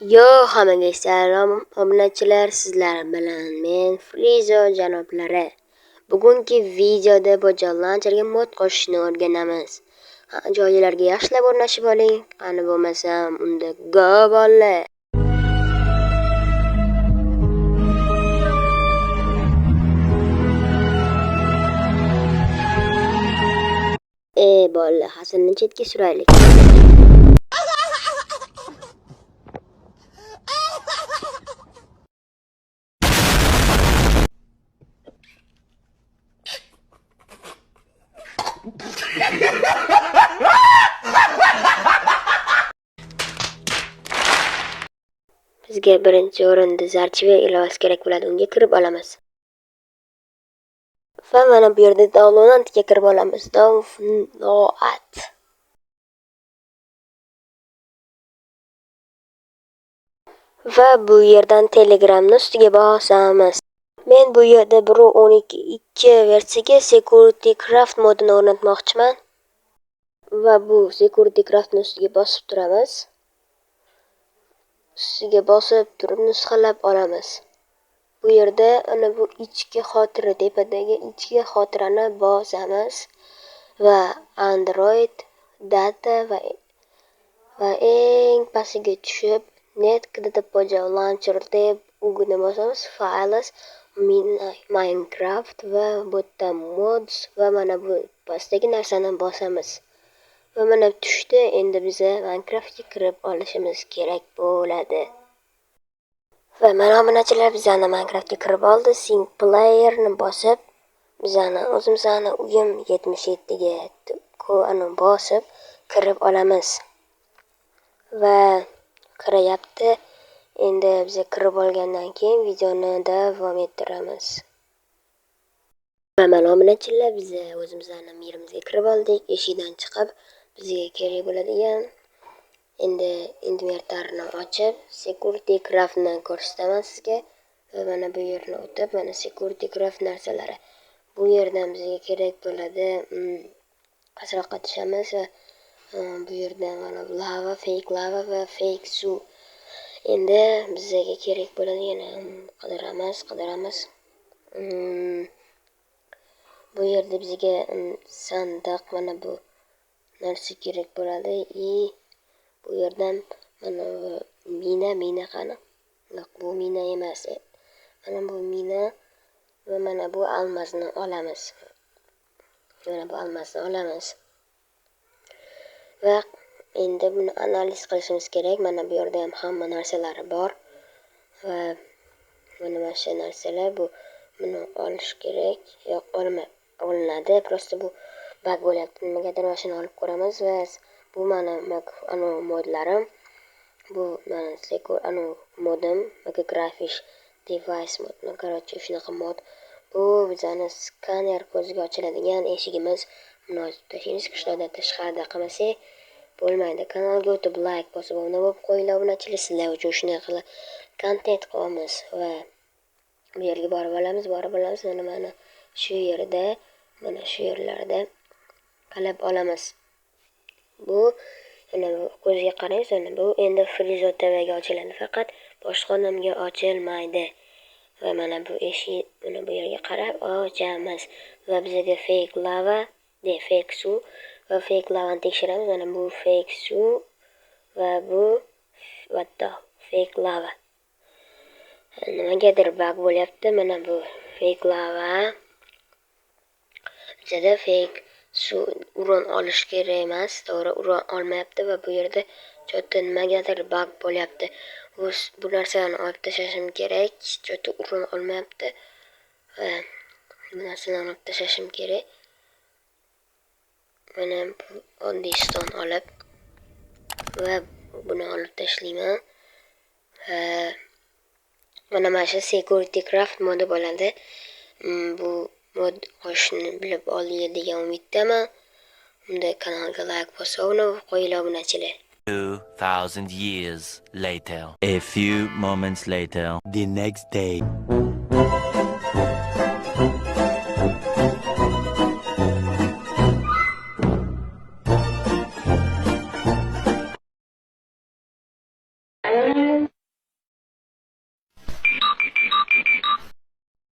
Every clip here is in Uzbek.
Yo, hammaga salom obunachilar, sizlar bilan men Frizo janoblari. Bugungi videoda Bojal Launcherga mod qo'shishni o'rganamiz. Joylarga yaxshilab o'rnashib oling. Qani bo'lmasam, unda go bolalar. Bolalar, hasilni chetga suraylik. Bizga birinchi o'rinda zarchiva ilovasi kerak bo'ladi. Unga kirib olamiz. Va mana bu yerda downloadga kirib olamiz. Download. Va bu yerdan Telegramni ustiga bosamiz. Men bu yerda 1.12.2 versiyaga Security Craft modini o'rnatmoqchiman. Va bu Security Craftni ustiga bosib turamiz. Ustiga bosib turib nusxalab olamiz. Bu yerda ana bu ichki xotira, tepadagi ichki xotirani bosamiz va Android data va eng pastiga tushib Netcode Bojal Launcher deb uguni bosamiz. Files Minecraft va bu yerda mods va mana bu pastdagi narsani bosamiz. Va mana tushdi. Endi biza Minecraftga kirib olishimiz kerak bo'ladi. Va mana obunachilar, bizani Minecraftga kirib oldi. Sync playerni bosib, bizani o'zimizning uyim 77 ga bosib kirib olamiz. Va kirayapti. Endi biz kirib olgandan keyin videoni davom ettiramiz. Va mana obunachilar, biz o'zimizning yerimizga kirib oldik. Eshikdan chiqib bizga kerak bo'ladigan inventarni ochib, Security Craftni ko'rsataman sizga. Va mana bu yerni o'tib, mana Security Craft narsalari. Bu yerdan bizga kerak bo'ladi. Asroqqa tushamiz va bu yerdan mana lava, fake lava va fake suv. Endi bizga kerak bo'ladigan qidiramiz. Bu yerda bizga sandiq, mana bu narsa kerak bo'ladi. Bu yerdan mana mina qani? Yo'q, bu mina emas. Mana bu mina va mana bu almasni olamiz. Va endi buni analiz qilishimiz kerak. Mana bu yerda ham hamma narsalari bor. Va mana shu narsalar buni olish kerak. Yo'q, olinadi. Prosta bu bug bo'lyapti. Nimagadir mashina olib ko'ramiz va bu mana modlarim. Bu mana modim, grafik device mod. Короче, shunaqa mod. Bu bizani skaner ko'ziga ochiladigan eshigimiz. Buni ochib tashlaymiz. Qishloqda tashqarida qilmasak bo'lmaydi. Kanalga o'tib like bosib obuna bo'lib qo'yinglar. Obunachilar, sizlar uchun shunday qilib kontent qilamiz va bu yerga borib olamiz. Mana shu yerda, mana shu yerlarda qilib olamiz. Bu ko'zga qaraysiz, bu endi Frizo TVga ochiladi, faqat boshqa odamga ochilmaydi. Va mana bu eshik, mana bu yerga qarab ochamiz va bizga fake lava, fake suv va fake lavani tekshiramiz. Mana bu fake suv va bu fake lava. Nimagadir bug bo'lyapti. Mana bu fake lava. Bizda fake suv uran olish kerak emas, to'g'ri uran olmayapti va bu yerda chota nimagadir bug bo'lyapti. Bu narsani olib tashlashim kerak. Chota uran olmayapti. Va bu narsani olib tashlashim kerak. Mana bu ondishton olib va buni olib tashlayman. Mana shu Security Craft modi bo'ladi. Bu mod qo'shishni bilib oling degan umiddaman. Unda kanalga like bosib qo'yinglar obunachilar. 2000 years later. A few moments later. The next day.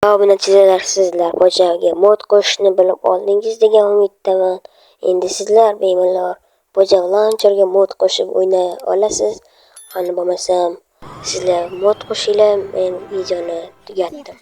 Obunachilar, sizlar pojaga mod qo'shishni bilib oldingiz degan umiddaman. Endi sizlar bemalol poja launcherga mod qo'shib o'ynay olasiz. Qani bo'lmasam, sizlar mod qo'shinglar, men videoni tugatdim.